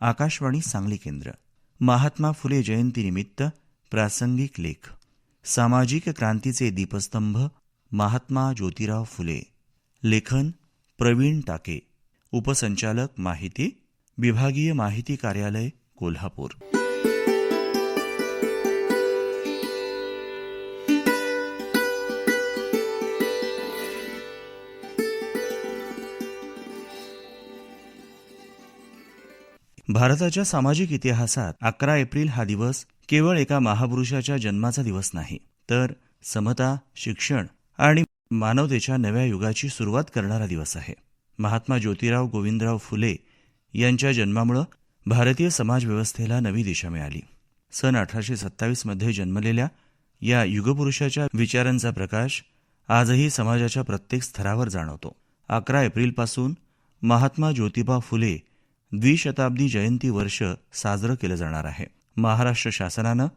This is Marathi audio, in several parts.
आकाशवाणी सांगली केंद्र. महात्मा फुले जयंतीनिमित्त प्रासंगिक लेख. सामाजिक क्रांतीचे दीपस्तंभ महात्मा ज्योतिराव फुले. लेखन प्रवीण टाके. उपसंचालक माहिती, विभागीय माहिती कार्यालय, कोल्हापूर. भारताच्या सामाजिक इतिहासात 11 एप्रिल हा दिवस केवळ एका महापुरुषाच्या जन्माचा दिवस नाही, तर समता, शिक्षण आणि मानवतेच्या नव्या युगाची सुरुवात करणारा दिवस आहे. महात्मा ज्योतिराव गोविंदराव फुले यांच्या जन्मामुळे भारतीय समाजव्यवस्थेला नवी दिशा मिळाली. सन 1827 मध्ये जन्मलेल्या या युगपुरुषाच्या विचारांचा प्रकाश आजही समाजाच्या प्रत्येक स्तरावर जाणवतो. 11 एप्रिलपासून महात्मा ज्योतिबा फुले द्विशताब्दी जयंती वर्ष साजरं केलं जाणार आहे. महाराष्ट्र शासनानं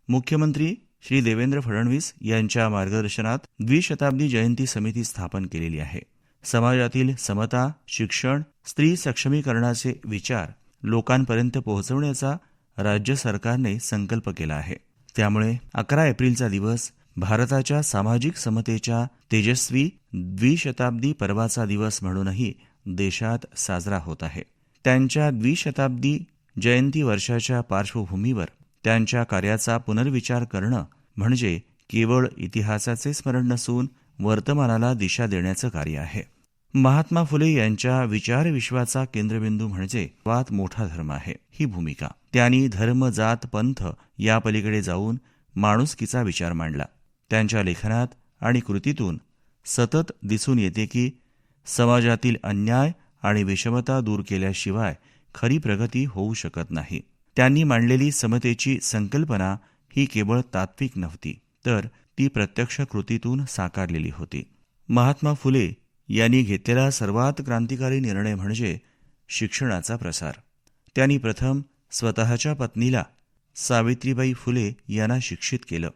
मुख्यमंत्री श्री देवेंद्र फडणवीस यांच्या मार्गदर्शनात द्विशताब्दी जयंती समिती स्थापन केलेली आहे. समाजातील समता, शिक्षण, स्त्री सक्षमीकरणाचे विचार लोकांपर्यंत पोहोचवण्याचा राज्य सरकारने संकल्प केला आहे. त्यामुळे 11 एप्रिलचा दिवस भारताच्या सामाजिक समतेच्या तेजस्वी द्विशताब्दी पर्वाचा दिवस म्हणूनही देशात साजरा होत आहे. त्यांच्या द्विशताब्दी जयंती वर्षाच्या पार्श्वभूमीवर त्यांच्या कार्याचा पुनर्विचार करणं म्हणजे केवळ इतिहासाचे स्मरण नसून वर्तमानाला दिशा देण्याचं कार्य आहे. महात्मा फुले यांच्या विचारविश्वाचा केंद्रबिंदू म्हणजे सर्वात मोठा धर्म आहे ही भूमिका. त्यांनी धर्म, जात, पंथ या पलीकडे जाऊन माणुसकीचा विचार मांडला. त्यांच्या लेखनात आणि कृतीतून सतत दिसून येते की समाजातील अन्याय आणि विषमता दूर केल्याशिवाय खरी प्रगती होऊ शकत नाही. त्यांनी मांडलेली समतेची संकल्पना ही केवळ तात्विक नव्हती, तर ती प्रत्यक्ष कृतीतून साकारलेली होती. महात्मा फुले यांनी घेतलेला सर्वात क्रांतिकारी निर्णय म्हणजे शिक्षणाचा प्रसार. त्यांनी प्रथम स्वतःच्या पत्नीला सावित्रीबाई फुले यांना शिक्षित केलं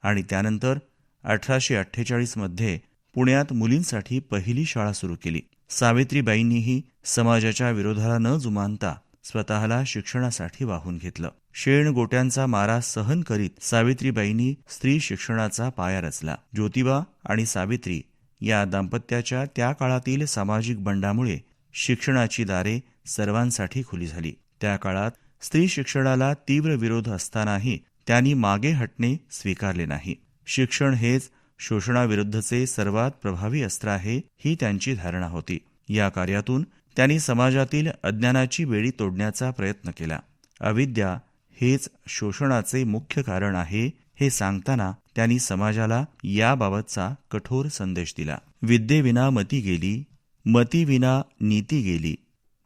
आणि त्यानंतर 1848 मध्ये पुण्यात मुलींसाठी पहिली शाळा सुरू केली. सावित्रीबाईंनीही समाजाच्या विरोधाला न जुमानता स्वतःला शिक्षणासाठी वाहून घेतलं. शेण गोट्यांचा मारा सहन करीत सावित्रीबाईंनी स्त्री शिक्षणाचा पाया रचला. ज्योतिबा आणि सावित्री या दाम्पत्याच्या त्या काळातील सामाजिक बंडामुळे शिक्षणाची दारे सर्वांसाठी खुली झाली. त्या काळात स्त्री शिक्षणाला तीव्र विरोध असतानाही त्यांनी मागे हटणे स्वीकारले नाही. शिक्षण हेच शोषणाविरुद्धचे सर्वात प्रभावी अस्त्र आहे ही त्यांची धारणा होती. या कार्यातून त्यांनी समाजातील अज्ञानाची वेळी तोडण्याचा प्रयत्न केला. अविद्या हेच शोषणाचे मुख्य कारण आहे हे सांगताना त्यांनी समाजाला याबाबतचा कठोर संदेश दिला. विद्येविना मती गेली, मतीविना नीती गेली,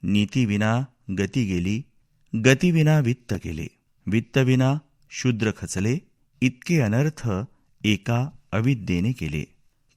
नीतीविना गती गेली, गतीविना वित्त गेले, वित्तविना शूद्र खचले, इतके अनर्थ एका अविद्येने केले.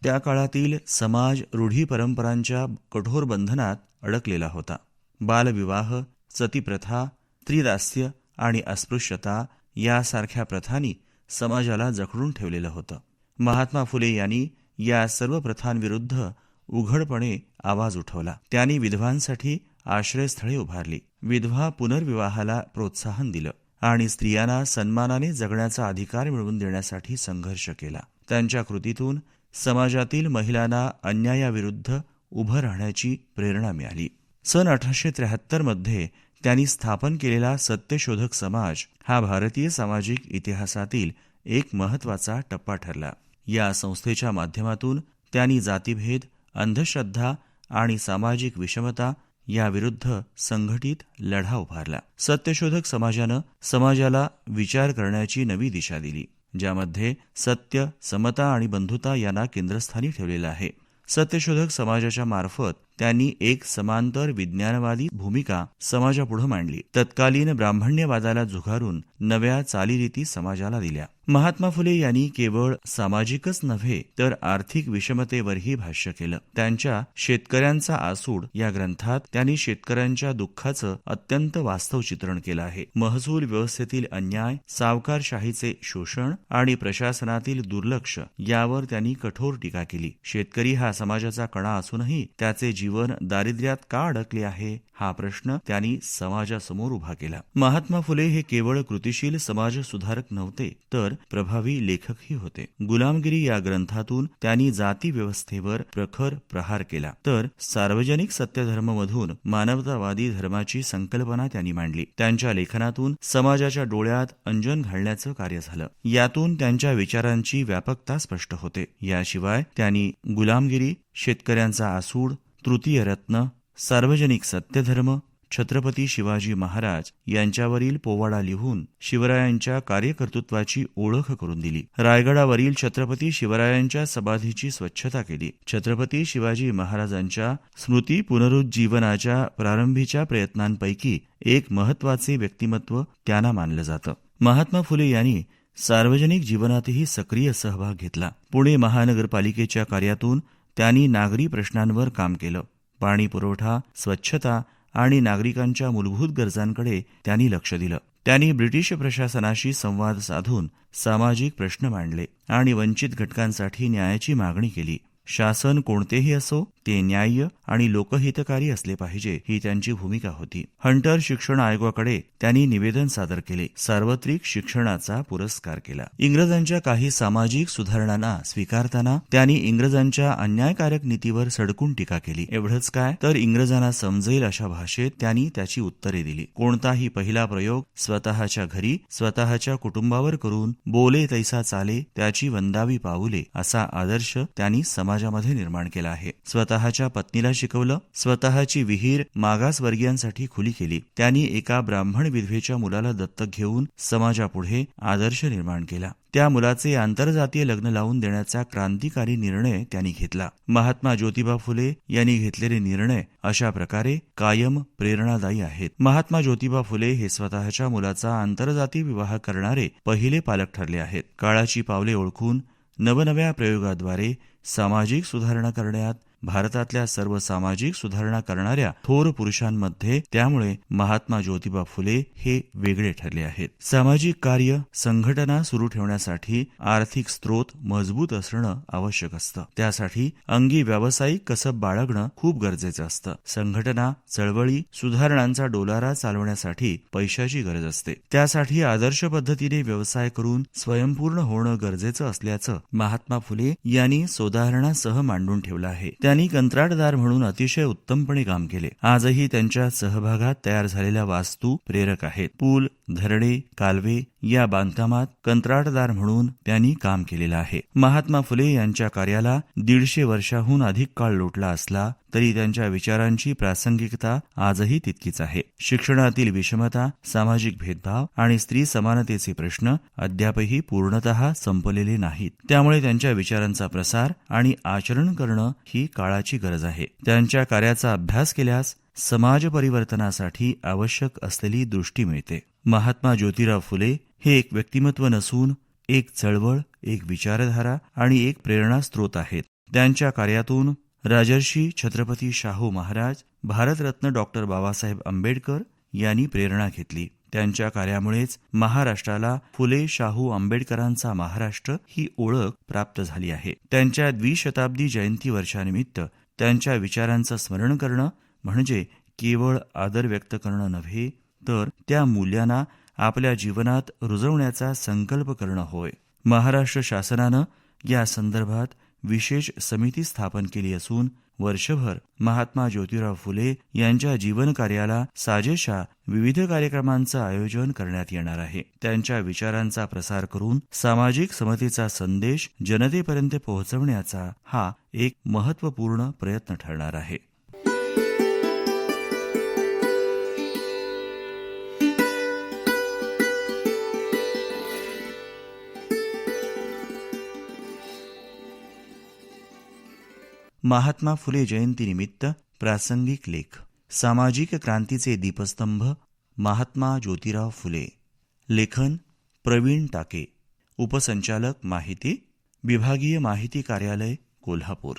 त्या काळातील समाज रूढी परंपरांच्या कठोर बंधनात अडकलेला होता. बालविवाह, सतीप्रथा, स्त्रीदास्य आणि अस्पृश्यता यासारख्या प्रथांनी समाजाला जखडून ठेवलेलं होतं. महात्मा फुले यांनी या सर्व प्रथांविरुद्ध उघडपणे आवाज उठवला. त्यांनी विधवांसाठी आश्रयस्थळे उभारली, विधवा पुनर्विवाहाला प्रोत्साहन दिलं आणि स्त्रियांना सन्मानाने जगण्याचा अधिकार मिळवून देण्यासाठी संघर्ष केला. त्यांच्या कृतीतून समाजातील महिलांना अन्यायाविरुद्ध उभं राहण्याची प्रेरणा मिळाली. सन 1873 मध्ये त्यांनी स्थापन केलेला सत्यशोधक समाज हा भारतीय सामाजिक इतिहासातील एक महत्त्वाचा टप्पा ठरला. या संस्थेच्या माध्यमातून त्यांनी जातीभेद, अंधश्रद्धा आणि सामाजिक विषमता याविरुद्ध संघटित लढा उभारला. सत्यशोधक समाजानं समाजाला विचार करण्याची नवी दिशा दिली, ज्यामध्ये सत्य, समता आणि बंधुता यांना केंद्रस्थानी ठेवलेलं आहे. सत्यशोधक समाजाच्या मार्फत त्यांनी एक समांतर विज्ञानवादी भूमिका समाजापुढे मांडली. तत्कालीन ब्राह्मण्यवादाला झुगारून नव्या चालीरीती समाजाला दिल्या. महात्मा फुले यांनी केवळ सामाजिकच नव्हे तर आर्थिक विषमतेवरही भाष्य केलं. त्यांच्या शेतकऱ्यांचा आसूड या ग्रंथात त्यांनी शेतकऱ्यांच्या दुःखाचं अत्यंत वास्तव चित्रण केलं आहे. महसूल व्यवस्थेतील अन्याय, सावकारशाहीचे शोषण आणि प्रशासनातील दुर्लक्ष यावर त्यांनी कठोर टीका केली. शेतकरी हा समाजाचा कणा असूनही त्याचे जीवन दारिद्र्यात का अडकले आहे हा प्रश्न त्यांनी समाजासमोर उभा केला. महात्मा फुले हे केवळ कृतिशील समाज सुधारक नव्हते, तर प्रभावी लेखकही होते. गुलामगिरी या ग्रंथातून त्यांनी जाती व्यवस्थेवर प्रखर प्रहार केला, तर सार्वजनिक सत्यधर्ममधून मानवतावादी धर्माची संकल्पना त्यांनी मांडली. त्यांच्या लेखनातून समाजाच्या डोळ्यात अंजन घालण्याचं कार्य झालं. यातून त्यांच्या विचारांची व्यापकता स्पष्ट होते. याशिवाय त्यांनी गुलामगिरी, शेतकऱ्यांचा आसूड, तृतीय रत्न, सार्वजनिक सत्यधर्म, छत्रपती शिवाजी महाराज यांच्यावरील पोवाडा लिहून शिवरायांच्या कार्यकर्तृत्वाची ओळख करून दिली. रायगडावरील छत्रपती शिवरायांच्या समाधीची स्वच्छता केली. छत्रपती शिवाजी महाराजांच्या स्मृती पुनरुज्जीवनाच्या प्रारंभीच्या प्रयत्नांपैकी एक महत्वाचे व्यक्तिमत्व त्यांना मानलं जातं. महात्मा फुले यांनी सार्वजनिक जीवनातही सक्रिय सहभाग घेतला. पुणे महानगरपालिकेच्या कार्यातून त्यांनी नागरी प्रश्नांवर काम केलं. पाणी पुरवठा, स्वच्छता आणि नागरिकांच्या मूलभूत गरजांकडे त्यांनी लक्ष दिलं. त्यांनी ब्रिटिश प्रशासनाशी संवाद साधून सामाजिक प्रश्न मांडले आणि वंचित घटकांसाठी न्यायाची मागणी केली. शासन कोणतेही असो, ते न्याय्य आणि लोकहितकारी असले पाहिजे ही त्यांची भूमिका होती. हंटर शिक्षण आयोगाकडे त्यांनी निवेदन सादर केले. सार्वत्रिक शिक्षणाचा पुरस्कार केला. इंग्रजांच्या काही सामाजिक सुधारणांना स्वीकारताना त्यांनी इंग्रजांच्या अन्यायकारक नीतीवर सडकून टीका केली. एवढंच काय, तर इंग्रजांना समजेल अशा भाषेत त्यांनी त्याची उत्तरे दिली. कोणताही पहिला प्रयोग स्वतःच्या घरी, स्वतःच्या कुटुंबावर करून बोले तैसा चाले, त्याची वंदावी पाऊले असा आदर्श त्यांनी समाजामध्ये निर्माण केला आहे. स्वतःच्या पत्नीला शिकवलं. स्वतःची विहीर मागासवर्गीयांसाठी खुली केली. त्यांनी एका ब्राह्मण विधवेच्या मुलाला दत्तक घेऊन समाजापुढे आदर्श निर्माण केला. त्या मुलाचे आंतरजातीय लग्न लावून देण्याचा क्रांतिकारी निर्णय त्यांनी घेतला. महात्मा ज्योतिबा फुले यांनी घेतलेले निर्णय अशा प्रकारे कायम प्रेरणादायी आहेत. महात्मा ज्योतिबा फुले हे स्वतःच्या मुलाचा आंतरजातीय विवाह करणारे पहिले पालक ठरले आहेत. काळाची पावले ओळखून नवनव्या प्रयोगाद्वारे सामाजिक सुधारणा करण्यात भारतातल्या सर्व सामाजिक सुधारणा करणाऱ्या थोर पुरुषांमध्ये त्यामुळे महात्मा ज्योतिबा फुले हे वेगळे ठरले आहेत. सामाजिक कार्य, संघटना सुरू ठेवण्यासाठी आर्थिक स्रोत मजबूत असणं आवश्यक असतं. त्यासाठी अंगी व्यावसायिक कसब बाळगणं खूप गरजेचं असतं. संघटना, चळवळी, सुधारणांचा डोलारा चालवण्यासाठी पैशाची गरज असते. त्यासाठी आदर्श पद्धतीने व्यवसाय करून स्वयंपूर्ण होणं गरजेचं असल्याचं महात्मा फुले यांनी सुधारणासह मांडून ठेवलं आहे. त्यांनी कंत्राटदार म्हणून अतिशय उत्तमपणे काम केले. आजही त्यांच्या सहभागात तयार झालेल्या वास्तू प्रेरक आहेत. पूल, धरणे, कालवे या बांधकामात कंत्राटदार म्हणून त्यांनी काम केलेलं आहे. महात्मा फुले यांच्या कार्याला 150 वर्षाहून अधिक काळ लोटला असला तरी त्यांच्या विचारांची प्रासंगिकता आजही तितकीच आहे. शिक्षणातील विषमता, सामाजिक भेदभाव आणि स्त्री समानतेचे प्रश्न अद्यापही पूर्णतः संपलेले नाहीत. त्यामुळे त्यांच्या विचारांचा प्रसार आणि आचरण करणं ही काळाची गरज आहे. त्यांच्या कार्याचा अभ्यास केल्यास समाज परिवर्तनासाठी आवश्यक असलेली दृष्टी मिळते. महात्मा ज्योतिराव फुले हे एक व्यक्तिमत्व नसून एक चळवळ, एक विचारधारा आणि एक प्रेरणास्त्रोत आहेत. त्यांच्या कार्यातून राजर्षी छत्रपती शाहू महाराज, भारतरत्न डॉक्टर बाबासाहेब आंबेडकर यांनी प्रेरणा घेतली. त्यांच्या कार्यामुळेच महाराष्ट्राला फुले शाहू आंबेडकरांचा महाराष्ट्र ही ओळख प्राप्त झाली आहे. त्यांच्या 200 जयंती वर्षानिमित्त त्यांच्या विचारांचं स्मरण करणं म्हणजे केवळ आदर व्यक्त करणं नव्हे, तर त्या मूल्यांना आपल्या जीवनात रुजवण्याचा संकल्प करणं होय. महाराष्ट्र शासनानं या संदर्भात विशेष समिती स्थापन केली असून वर्षभर महात्मा ज्योतिराव फुले यांच्या जीवनकार्याला साजेशा विविध कार्यक्रमांचं आयोजन करण्यात येणार आहे. त्यांच्या विचारांचा प्रसार करून सामाजिक समतेचा संदेश जनतेपर्यंत पोहोचवण्याचा हा एक महत्त्वपूर्ण प्रयत्न ठरणार आहे. महात्मा फुले जयंतीनिमित्त प्रासंगिक लेख. सामाजिक क्रांतीचे दीपस्तंभ महात्मा ज्योतिराव फुले. लेखन प्रवीण टाके. उपसंचालक माहिती, विभागीय माहिती कार्यालय, कोल्हापूर.